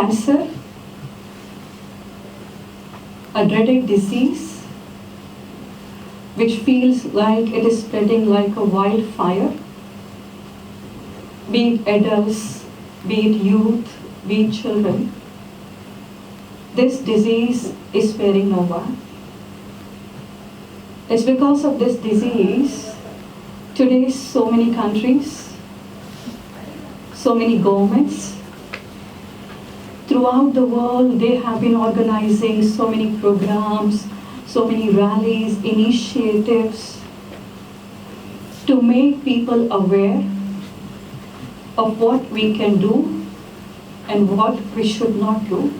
Cancer, a dreaded disease which feels like it is spreading like a wildfire, be it adults, be it youth, be it children. This disease is sparing no one. It's because of this disease, today so many countries, so many governments, throughout the world they have been organizing so many programs, so many rallies, initiatives to make people aware of what we can do and what we should not do.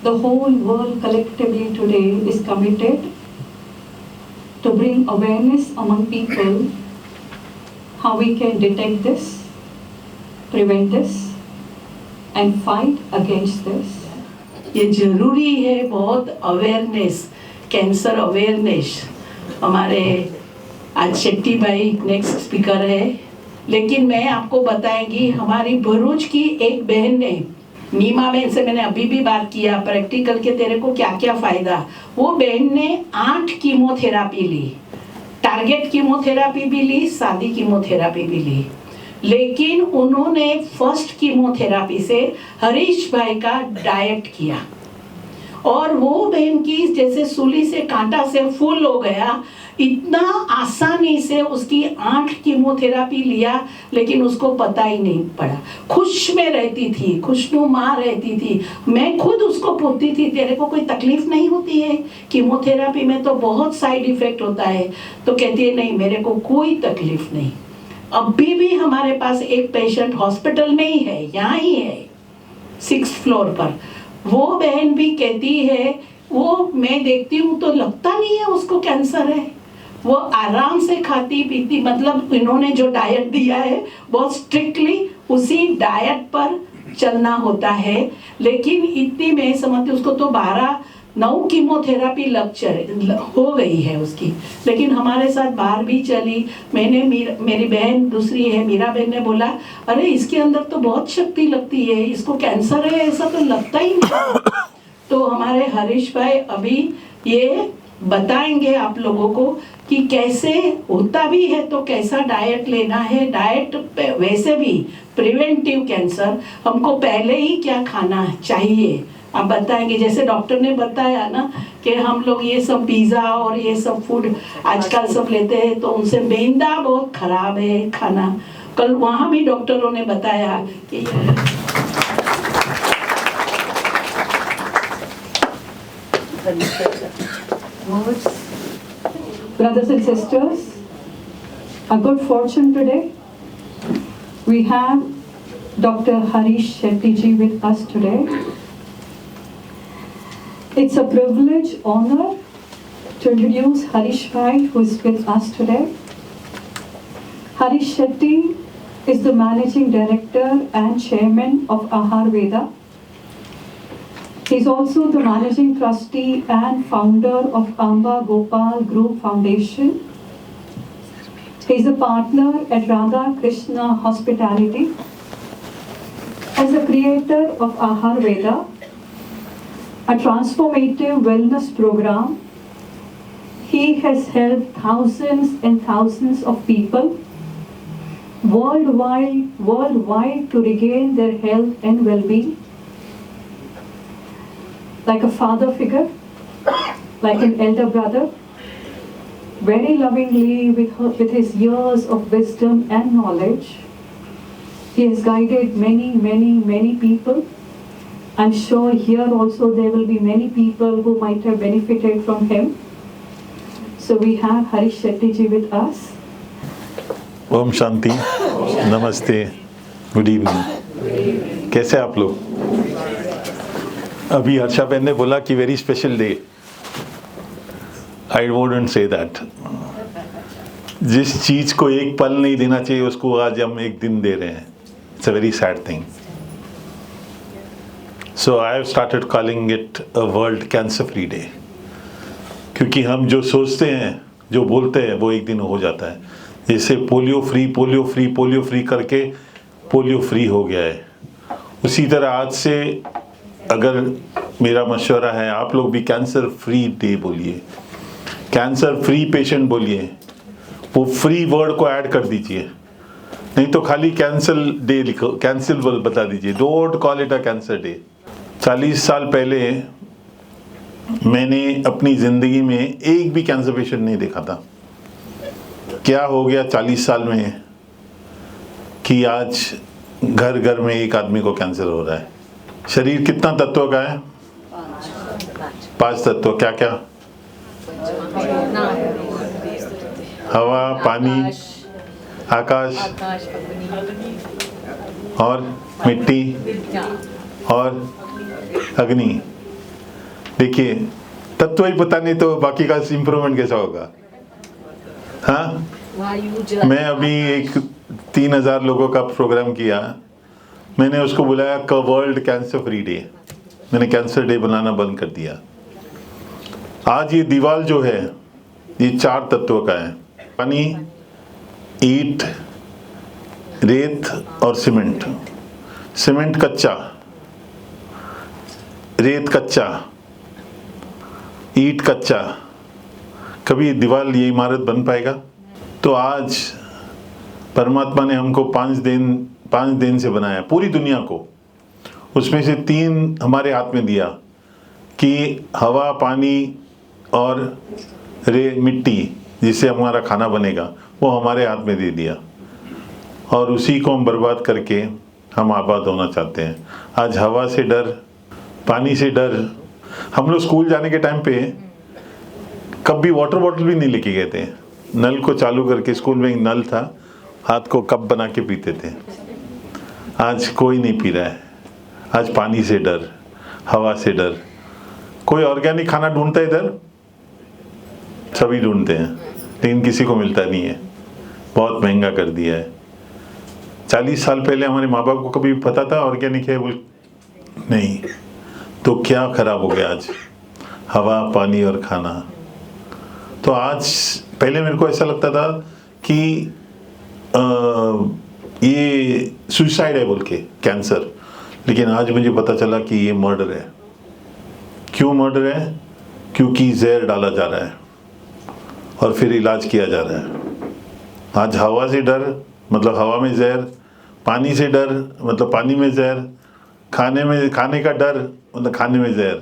The whole world collectively today is committed to bring awareness among people how we can detect this, prevent this, and fight against this. ये जरूरी है बहुत awareness, cancer awareness. हमारे आज शेट्टी भाई next speaker है, लेकिन मैं आपको बताएंगी हमारी भरूच की एक बहन ने, नीमा बहन से मैंने अभी भी बात किया प्रैक्टिकल के तेरे को क्या क्या फायदा. वो बहन ने 8 कीमोथेरापी ली, टारगेट कीमोथेरापी भी ली, सादी कीमोथेरापी भी ली, लेकिन उन्होंने फर्स्ट कीमोथेरापी से हरीश भाई का डाइट किया और वो बहन की जैसे सूली से कांटा से फूल हो गया. इतना आसानी से उसकी 8 कीमोथेरापी लिया, लेकिन उसको पता ही नहीं पड़ा. खुश में रहती थी, खुशनुमा रहती थी. मैं खुद उसको पूछती थी तेरे को कोई तकलीफ नहीं होती है, कीमोथेरापी में तो बहुत साइड इफेक्ट होता है. तो कहती है नहीं, मेरे को कोई तकलीफ नहीं. अभी भी हमारे पास एक पेशेंट हॉस्पिटल में ही है, यहाँ ही है 6th फ्लोर पर. वो बहन भी कहती है वो मैं देखती हूँ तो लगता नहीं है उसको कैंसर है. वो आराम से खाती पीती, मतलब इन्होंने जो डाइट दिया है बहुत स्ट्रिक्टली उसी डाइट पर चलना होता है. लेकिन इतनी मैं समझती उसको तो 9 कीमोथेरापी हो गई है उसकी, लेकिन हमारे साथ बाहर भी चली. मैंने मेरी बहन दूसरी है मीरा बहन ने बोला अरे इसके अंदर तो बहुत शक्ति लगती है, इसको कैंसर है ऐसा तो लगता ही नहीं. तो हमारे हरीश भाई अभी ये बताएंगे आप लोगों को कि कैसे होता भी है तो कैसा डाइट लेना है. डाइट वैसे भी प्रिवेंटिव कैंसर हमको पहले ही क्या खाना चाहिए आप बताएंगे. जैसे डॉक्टर ने बताया ना कि हम लोग ये सब पिज़्ज़ा और ये सब फूड आजकल सब लेते हैं तो उनसे मैदा बहुत खराब है खाना. कल वहाँ भी डॉक्टरों ने बताया कि Brothers and sisters, a good fortune today. We have Dr. Harish Shetty ji with us today. It's a privilege, honor to introduce Harish Bhai, who is with us today. Harish Shetty is the Managing Director and Chairman of Ahar Veda. He is also the Managing Trustee and Founder of Amba Gopal Group Foundation. He is a partner at Radha Krishna Hospitality. As a creator of Ahar Veda, a transformative wellness program, he has helped thousands and thousands of people worldwide to regain their health and well-being. Like a father figure, like an elder brother, very lovingly with his years of wisdom and knowledge, he has guided many people. I'm sure here also there will be many people who might have benefited from him. So we have Harish Shetty ji with us. Om Shanti, नमस्ते, good evening. कैसे आप लोग? अभी हर्षा बहन ने बोला कि very special day. I wouldn't say that. जिस चीज़ को एक पल नहीं देना चाहिए उसको आज हम एक दिन दे रहे हैं. It's a very sad thing. So I have started calling it a world cancer free day, क्योंकि हम जो सोचते हैं, जो बोलते हैं, वो एक दिन हो जाता है. जैसे पोलियो फ्री करके पोलियो फ्री हो गया है. उसी तरह आज से अगर मेरा मशवरा है, आप लोग भी कैंसर फ्री डे बोलिए, कैंसर फ्री पेशेंट बोलिए, वो फ्री वर्ड को ऐड कर दीजिए, नहीं तो खाली कैंसल डे लिखो, कैंसिल बता दीजिए, don't call it a cancer day. 40 साल पहले मैंने अपनी जिंदगी में एक भी कैंसर पेशेंट नहीं देखा था। क्या हो गया 40 साल में कि आज घर घर में एक आदमी को कैंसर हो रहा है। शरीर कितना तत्व का है? 5 तत्व। क्या क्या? हवा, पानी, आकाश और मिट्टी और अग्नि। देखिए, तत्व ही पता नहीं तो बाकी का इंप्रूवमेंट कैसा होगा? हाँ, मैं अभी एक 3000 लोगों का प्रोग्राम किया, मैंने उसको बुलाया वर्ल्ड कैंसर फ्री डे। मैंने कैंसर डे बनाना बंद कर दिया। आज ये दीवार जो है ये 4 तत्वों का है, पानी, ईंट, रेत और सीमेंट। सीमेंट कच्चा, रेत कच्चा, ईंट कच्चा, कभी दीवार ये इमारत बन पाएगा? तो आज परमात्मा ने हमको 5 दिन से बनाया पूरी दुनिया को, उसमें से 3 हमारे हाथ में दिया कि हवा, पानी और मिट्टी जिससे हमारा खाना बनेगा, वो हमारे हाथ में दे दिया, और उसी को हम बर्बाद करके हम आबाद होना चाहते हैं। आज हवा से डर, पानी से डर। हम लोग स्कूल जाने के टाइम पे कभी वाटर बॉटल भी नहीं लेके गए थे, नल को चालू करके, स्कूल में एक नल था, हाथ को कप बना के पीते थे। आज कोई नहीं पी रहा है। आज पानी से डर, हवा से डर। कोई ऑर्गेनिक खाना ढूंढता है इधर? सभी ढूंढते हैं, लेकिन किसी को मिलता नहीं है, बहुत महंगा कर दिया है। 40 साल पहले हमारे माँ बाप को कभी पता था ऑर्गेनिक है? बोल नहीं। तो क्या खराब हो गया आज? हवा, पानी और खाना। तो आज, पहले मेरे को ऐसा लगता था कि ये सुसाइड है बोल के, कैंसर, लेकिन आज मुझे पता चला कि ये मर्डर है। क्यों मर्डर है? क्योंकि जहर डाला जा रहा है और फिर इलाज किया जा रहा है। आज हवा से डर मतलब हवा में जहर, पानी से डर मतलब पानी में जहर, खाने का डर मतलब खाने में जहर।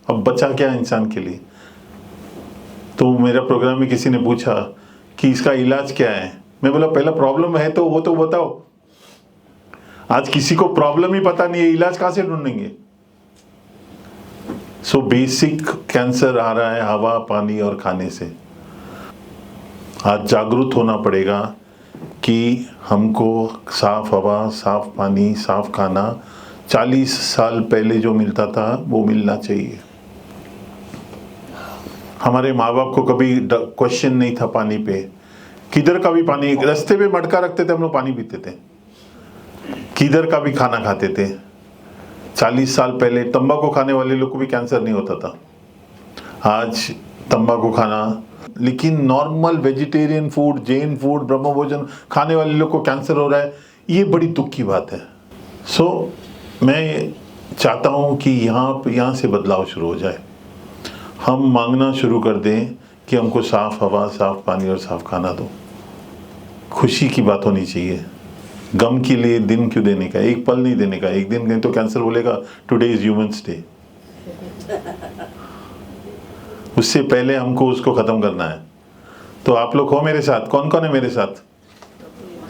अब बचा क्या इंसान के लिए? तो मेरा प्रोग्राम में किसी ने पूछा कि इसका इलाज क्या है। मैं बोला पहला प्रॉब्लम है तो वो तो बताओ। आज किसी को प्रॉब्लम ही पता नहीं है, इलाज कहाँ से ढूंढेंगे? सो बेसिक कैंसर आ रहा है हवा, पानी और खाने से। आज जागरूक होना पड़ेगा कि हमको साफ हवा, साफ पानी, साफ खाना 40 साल पहले जो मिलता था वो मिलना चाहिए। हमारे माँ बाप को कभी क्वेश्चन नहीं था पानी पे, किधर का भी पानी, रास्ते पे मटका रखते थे, हम लोग पानी पीते थे, किधर का भी खाना खाते थे। 40 साल पहले तंबाकू खाने वाले लोग को भी कैंसर नहीं होता था। आज तंबाकू खाना, लेकिन normal vegetarian food, Jain food, ब्रह्म भोजन खाने वाले लोग को कैंसर हो रहा है, ये बड़ी दुख की बात है। सो मैं चाहता हूँ कि यहाँ से बदलाव शुरू हो जाए। हम मांगना शुरू कर दें कि हमको साफ हवा, साफ पानी और साफ खाना दो। खुशी की बात होनी चाहिए। गम के लिए दिन क्यों देने का? एक पल नहीं देने का। एक दिन नहीं तो कैंसर बोलेगा टुडे इज ह्यूमंस डे। उससे पहले हमको उसको खत्म करना है। तो आप लोग हो मेरे साथ? कौन कौन है मेरे साथ?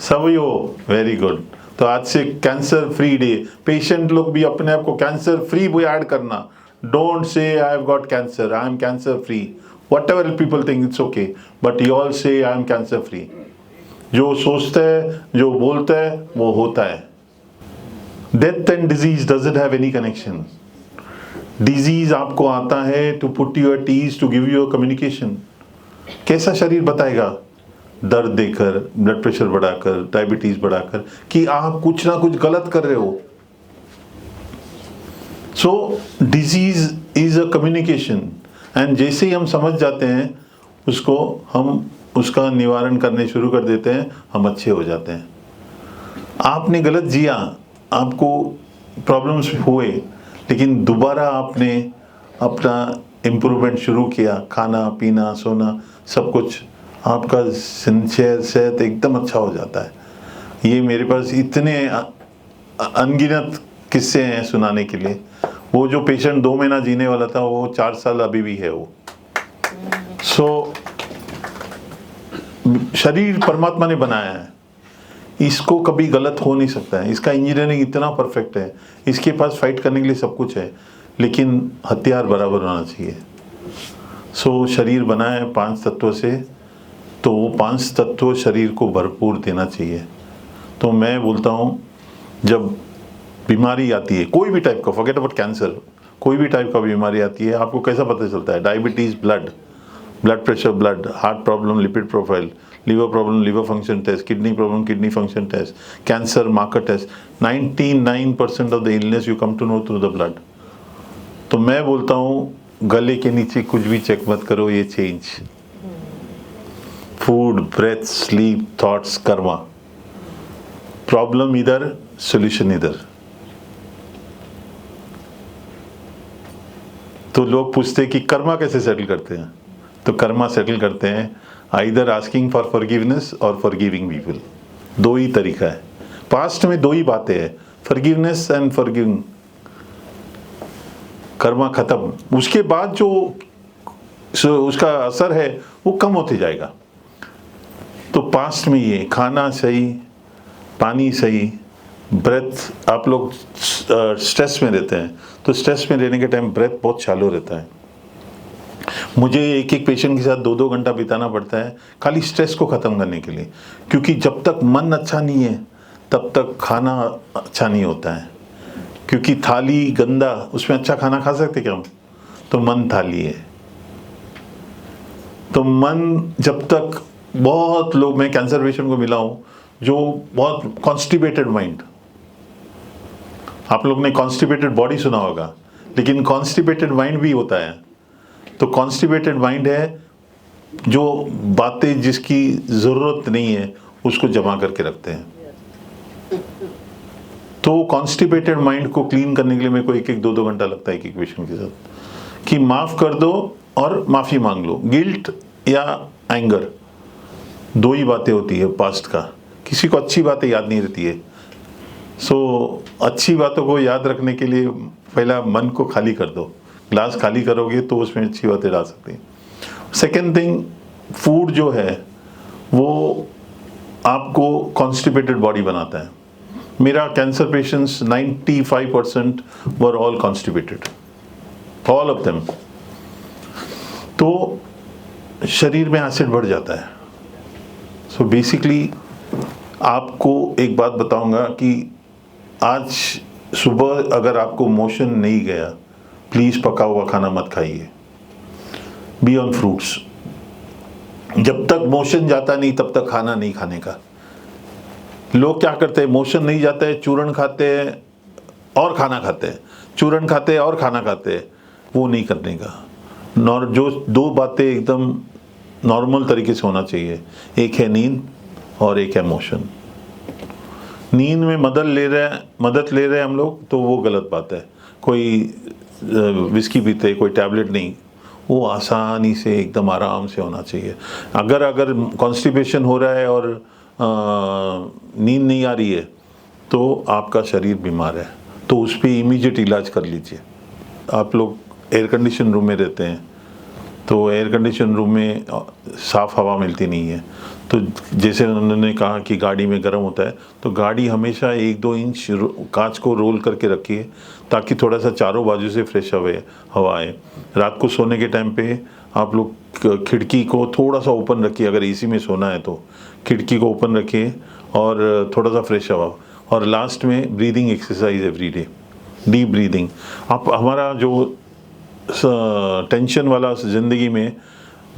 सभी हो? Very good. तो आज से कैंसर फ्री डे। पेशेंट लोग भी अपने आप को कैंसर फ्री भी ऐड करना। Don't say I have got cancer, I am cancer free. What ever people think it's okay, but you all से आई एम कैंसर फ्री। जो सोचता है, जो बोलता है, वो होता है। Death and disease doesn't have any connection. Disease आपको आता है to put you at ease, to give you a communication. कैसा शरीर बताएगा? दर्द देकर, ब्लड प्रेशर बढ़ाकर, डायबिटीज बढ़ाकर कि आप कुछ ना कुछ गलत कर रहे हो। So disease is a communication, and जैसे ही हम समझ जाते हैं उसको, हम उसका निवारण करने शुरू कर देते हैं, हम अच्छे हो जाते हैं। आपने गलत जिया, आपको प्रॉब्लम्स हुए, लेकिन दोबारा आपने अपना इम्प्रूवमेंट शुरू किया, खाना पीना सोना सब कुछ, आपका सेहत एकदम अच्छा हो जाता है। ये मेरे पास इतने अनगिनत किस्से हैं सुनाने के लिए। वो जो पेशेंट 2 महीना जीने वाला था वो 4 साल अभी भी है वो। सो शरीर परमात्मा ने बनाया है, इसको कभी गलत हो नहीं सकता है। इसका इंजीनियरिंग इतना परफेक्ट है, इसके पास फाइट करने के लिए सब कुछ है, लेकिन हथियार बराबर होना चाहिए। सो शरीर बना है 5 तत्वों से, तो वो 5 तत्व शरीर को भरपूर देना चाहिए। तो मैं बोलता हूँ जब बीमारी आती है कोई भी टाइप का, फॉरगेट अबाउट कैंसर, कोई भी टाइप का बीमारी आती है, आपको कैसा पता चलता है? Diabetes blood pressure blood, heart problem lipid profile, liver problem liver function test, kidney problem kidney function test, cancer marker test. 99% of the illness you come to know through the blood. तो मैं बोलता हूँ गले के नीचे कुछ भी check मत करो, ये change food breath sleep thoughts karma, problem इधर सॉल्यूशन इधर। तो लोग पूछते हैं कि कर्मा कैसे सेटल करते हैं, तो कर्मा सेटल करते हैं आइदर आस्किंग फॉर फॉरगिवनेस और फॉरगिविंग पीपल। 2 ही तरीका है, पास्ट में 2 ही बातें हैं, फॉरगिवनेस एंड फॉरगिविंग। कर्मा खत्म, उसके बाद जो उसका असर है वो कम होते जाएगा। तो पास्ट में ये खाना सही, पानी सही, ब्रेथ, आप लोग स्ट्रेस में रहते हैं तो स्ट्रेस में रहने के टाइम ब्रेथ बहुत शैलो रहता है। मुझे एक पेशेंट के साथ 2-2 घंटा बिताना पड़ता है खाली स्ट्रेस को ख़त्म करने के लिए, क्योंकि जब तक मन अच्छा नहीं है तब तक खाना अच्छा नहीं होता है। क्योंकि थाली गंदा, उसमें अच्छा खाना खा सकते क्या हम? तो मन थाली है। तो मन जब तक, बहुत लोग, मैं कैंसर पेशेंट को मिला हूँ जो बहुत कॉन्स्टिपेटेड माइंड, आप लोग ने कॉन्स्टिपेटेड बॉडी सुना होगा, लेकिन कॉन्स्टिपेटेड माइंड भी होता है। तो कॉन्स्टिपेटेड माइंड है जो बातें जिसकी ज़रूरत नहीं है उसको जमा करके रखते हैं। तो कॉन्स्टिपेटेड माइंड को क्लीन करने के लिए मेरे को 1-2 घंटा लगता है एक पेशेंट के साथ, कि माफ़ कर दो और माफ़ी मांग लो। गिल्ट या एंगर 2 ही बातें होती है पास्ट का, किसी को अच्छी बातें याद नहीं रहती है। सो अच्छी बातों को याद रखने के लिए पहला मन को खाली कर दो, ग्लास खाली करोगे तो उसमें अच्छी बातें डाल सकते हैं। सेकेंड थिंग, फूड जो है वो आपको कॉन्स्टिपेटेड बॉडी बनाता है। मेरा cancer patients 95% were all constipated, all of them. तो शरीर में एसिड बढ़ जाता है। सो बेसिकली आपको एक बात बताऊंगा कि आज सुबह अगर आपको मोशन नहीं गया, प्लीज़ पका हुआ खाना मत खाइए, बी ऑन फ्रूट्स। जब तक मोशन जाता नहीं तब तक खाना नहीं खाने का। लोग क्या करते हैं, मोशन नहीं जाता है, चूरन खाते हैं और खाना खाते हैं, चूरन खाते हैं और खाना खाते हैं। वो नहीं करने का। जो 2 बातें एकदम नॉर्मल तरीके से होना चाहिए, एक है नींद और एक है मोशन। नींद में मदद ले रहे हैं हम लोग तो वो गलत बात है। कोई विस्की पीते, कोई टैबलेट नहीं, वो आसानी से एकदम आराम से होना चाहिए। अगर कॉन्स्टिपेशन हो रहा है और नींद नहीं आ रही है तो आपका शरीर बीमार है, तो उस पर इमीडिएट इलाज कर लीजिए। आप लोग एयर कंडीशन रूम में रहते हैं तो एयर कंडीशन रूम में साफ़ हवा मिलती नहीं है, तो जैसे उन्होंने कहा कि गाड़ी में गर्म होता है, तो गाड़ी हमेशा 1-2 इंच कांच को रोल करके रखिए ताकि थोड़ा सा चारों बाजू से फ्रेश हवा आए। रात को सोने के टाइम पे आप लोग खिड़की को थोड़ा सा ओपन रखिए, अगर एसी में सोना है तो खिड़की को ओपन रखिए और थोड़ा सा फ्रेश हवा। और लास्ट में breathing exercise every day, deep breathing. आप हमारा जो टेंशन वाला ज़िंदगी में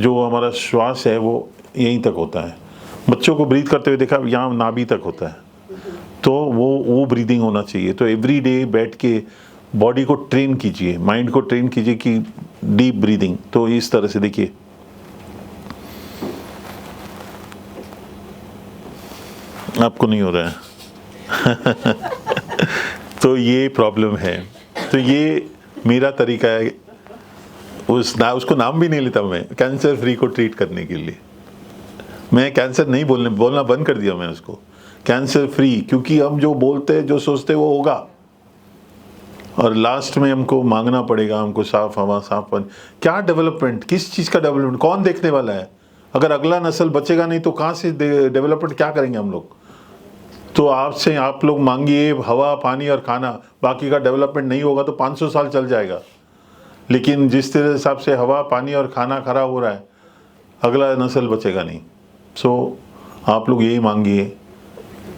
जो हमारा श्वास है वो यहीं तक होता है। बच्चों को ब्रीथ करते हुए देखा, यहाँ नाभि तक होता है, तो वो ब्रीदिंग होना चाहिए। तो एवरी डे बैठ के बॉडी को ट्रेन कीजिए, माइंड को ट्रेन कीजिए कि डीप ब्रीदिंग। तो इस तरह से देखिए, आपको नहीं हो रहा है तो ये प्रॉब्लम है। तो ये मेरा तरीका है, उसको नाम भी नहीं लेता मैं, कैंसर फ्री को ट्रीट करने के लिए। मैं कैंसर नहीं बोलना बंद कर दिया मैं उसको, कैंसर फ्री, क्योंकि हम जो बोलते हैं जो सोचते हैं वो होगा, और लास्ट में हमको मांगना पड़ेगा, हमको साफ हवा, साफ पानी। क्या डेवलपमेंट, किस चीज़ का डेवलपमेंट, कौन देखने वाला है? अगर अगला नस्ल बचेगा नहीं तो कहाँ से डेवलपमेंट क्या करेंगे हम लोग? तो आपसे आप लोग मांगिए हवा, पानी और खाना, बाकी का डेवलपमेंट नहीं होगा तो 500 साल चल जाएगा। लेकिन जिस तरह हिसाब से हवा, पानी और खाना खराब हो रहा है, अगला नस्ल बचेगा नहीं। सो आप लोग यही मांगिए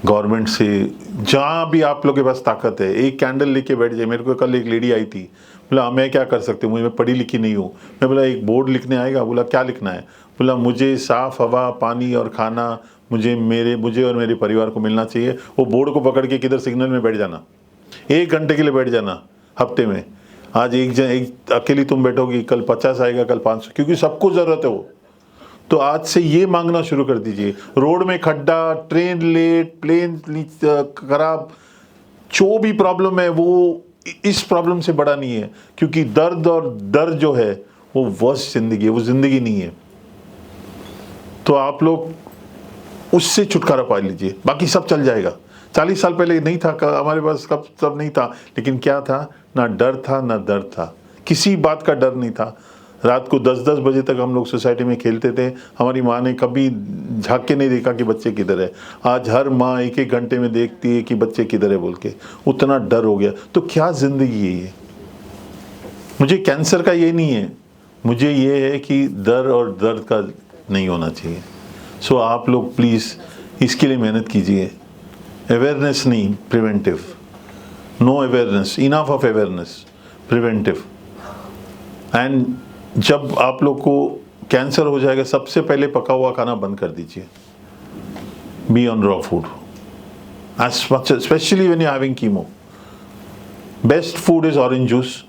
गवर्नमेंट से, जहाँ भी आप लोग के पास ताकत है। एक कैंडल लेके बैठ जाए। मेरे को कल एक लेडी आई थी, बोला मैं क्या कर सकती हूँ, मैं पढ़ी लिखी नहीं हूँ। मैं बोला एक बोर्ड लिखने आएगा? बोला क्या लिखना है? बोला मुझे साफ़ हवा, पानी और खाना मुझे और मेरे परिवार को मिलना चाहिए। वो बोर्ड को पकड़ के किधर सिग्नल में बैठ जाना, 1 घंटे के लिए बैठ जाना हफ्ते में। आज एक अकेली तुम बैठोगी, कल 50 आएगा, कल 500, क्योंकि सबको ज़रूरत है वो। तो आज से ये मांगना शुरू कर दीजिए। रोड में खड्डा, ट्रेन लेट, प्लेन खराब, जो भी प्रॉब्लम है वो इस प्रॉब्लम से बड़ा नहीं है, क्योंकि दर्द जो है वो वर्स्ट जिंदगी है, वो जिंदगी नहीं है। तो आप लोग उससे छुटकारा पा लीजिए, बाकी सब चल जाएगा। 40 साल पहले नहीं था हमारे पास, कब सब नहीं था, लेकिन क्या था? ना डर था ना दर्द था, किसी बात का डर नहीं था। रात को 10-10 बजे तक हम लोग सोसाइटी में खेलते थे। हमारी माँ ने कभी झाँक के नहीं देखा कि बच्चे किधर है। आज हर माँ 1-1 घंटे में देखती है कि बच्चे किधर है बोल के, उतना डर हो गया। तो क्या ज़िंदगी है ये? मुझे कैंसर का ये नहीं है, मुझे ये है कि डर और दर्द का नहीं होना चाहिए। सो आप लोग प्लीज़ इसके लिए मेहनत कीजिए। अवेयरनेस नहीं, preventive. No awareness, enough of awareness, preventive. And जब आप लोग को कैंसर हो जाएगा, सबसे पहले पका हुआ खाना बंद कर दीजिए। Be on raw food as much, especially when you're having chemo. Best food is orange juice,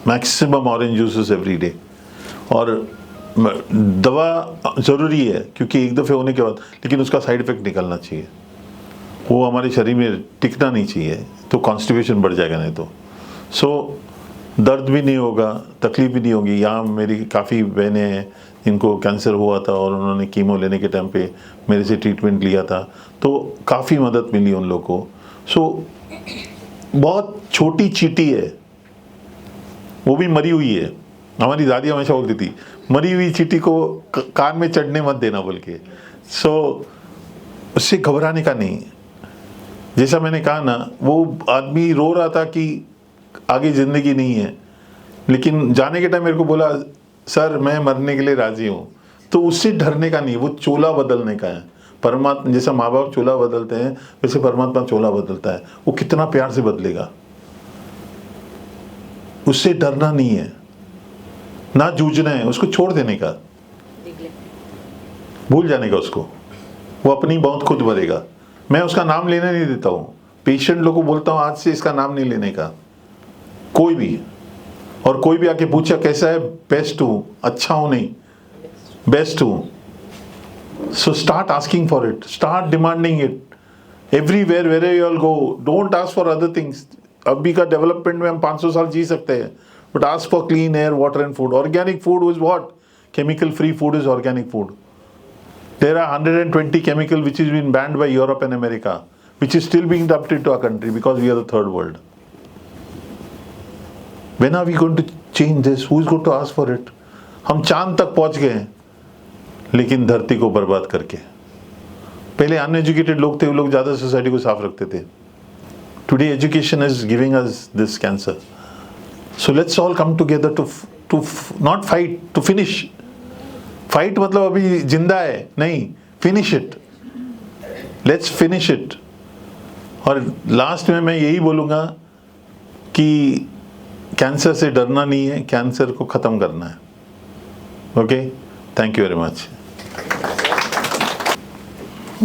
maximum orange juices every day. और दवा ज़रूरी है, क्योंकि एक दफ़े होने के बाद, लेकिन उसका साइड इफ़ेक्ट निकलना चाहिए। वो हमारे शरीर में टिकना नहीं चाहिए, तो कॉन्स्टिपेशन बढ़ जाएगा नहीं तो। सो दर्द भी नहीं होगा, तकलीफ भी नहीं होगी। यहाँ मेरी काफ़ी बहनें हैं जिनको कैंसर हुआ था और उन्होंने कीमो लेने के टाइम पे मेरे से ट्रीटमेंट लिया था, तो काफ़ी मदद मिली उन लोगों को। सो बहुत छोटी चींटी है, वो भी मरी हुई है। हमारी दादी हमेशा बोलती थी, मरी हुई चींटी को कान में चढ़ने मत देना बोल के। सो उससे घबराने का नहीं। जैसा मैंने कहा ना, वो आदमी रो रहा था कि आगे ज़िंदगी नहीं है, लेकिन जाने के टाइम मेरे को बोला सर मैं मरने के लिए राज़ी हूँ। तो उससे डरने का नहीं, वो चोला बदलने का है। परमात्मा जैसा माँ बाप चोला बदलते हैं, वैसे परमात्मा चोला बदलता है। वो कितना प्यार से बदलेगा, उससे डरना नहीं है, ना जूझना है, उसको छोड़ देने का, भूल जाने का उसको। वो अपनी मौत खुद भरेगा। मैं उसका नाम लेने नहीं देता हूँ। पेशेंट लोगों को बोलता हूँ आज से इसका नाम नहीं लेने का, कोई भी। और कोई भी आके पूछा कैसा है, बेस्ट हूँ, अच्छा हूँ नहीं, बेस्ट हूँ। So start asking for it, start demanding it everywhere, where you all go. Don't ask for other things. अभी का डेवलपमेंट में हम 500 साल जी सकते हैं, but ask for clean air, water and food. Organic food is what? Chemical free food is organic food. There are 120 chemical which is been banned by Europe and America, which is still being dumped into our country because we are the third world. When are we going to change this? Who is going to ask for it? हम चांद तक पहुंच गए हैं, लेकिन धरती को बर्बाद करके। पहले अनएजुकेटेड लोग थे, वो लोग ज़्यादा सोसाइटी को साफ रखते थे। Today education is giving us this cancer. So let's all come together to not fight, to finish. Fight मतलब अभी जिंदा है नहीं, finish it, let's finish it. और लास्ट में मैं यही बोलूँगा कि कैंसर से डरना नहीं है, कैंसर को ख़त्म करना है। Okay, thank you very much.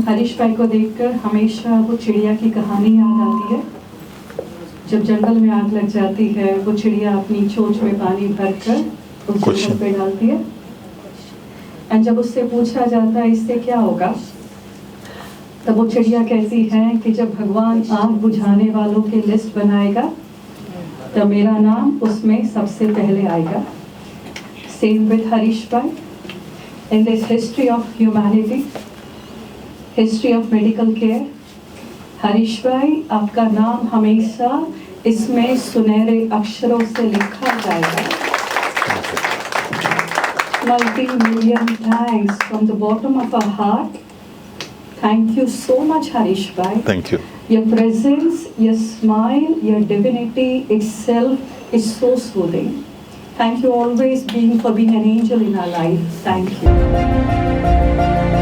Harish भाई को देखकर हमेशा वो चिड़िया की कहानी याद आती है। जब जंगल में आग लग जाती है, वो चिड़िया अपनी चोंच में पानी भरकर उस जंगल पे डालती है। एंड जब उससे पूछा जाता है इससे क्या होगा, तब वो चिड़िया कहती है कि जब भगवान आग बुझाने वालों की लिस्ट बनाएगा तो मेरा नाम उसमें सबसे पहले आएगा. Same with Harish Bhai. In this history of humanity, history of medical care, Harish भाई आपका नाम हमेशा इसमें सुनहरे अक्षरों से लिखा जाएगा. Multi-million thanks from the bottom of our heart. Thank you so much, Harish bhai. Thank you. Your presence, your smile, your divinity itself is so soothing. Thank you always for being an angel in our life. Thank you.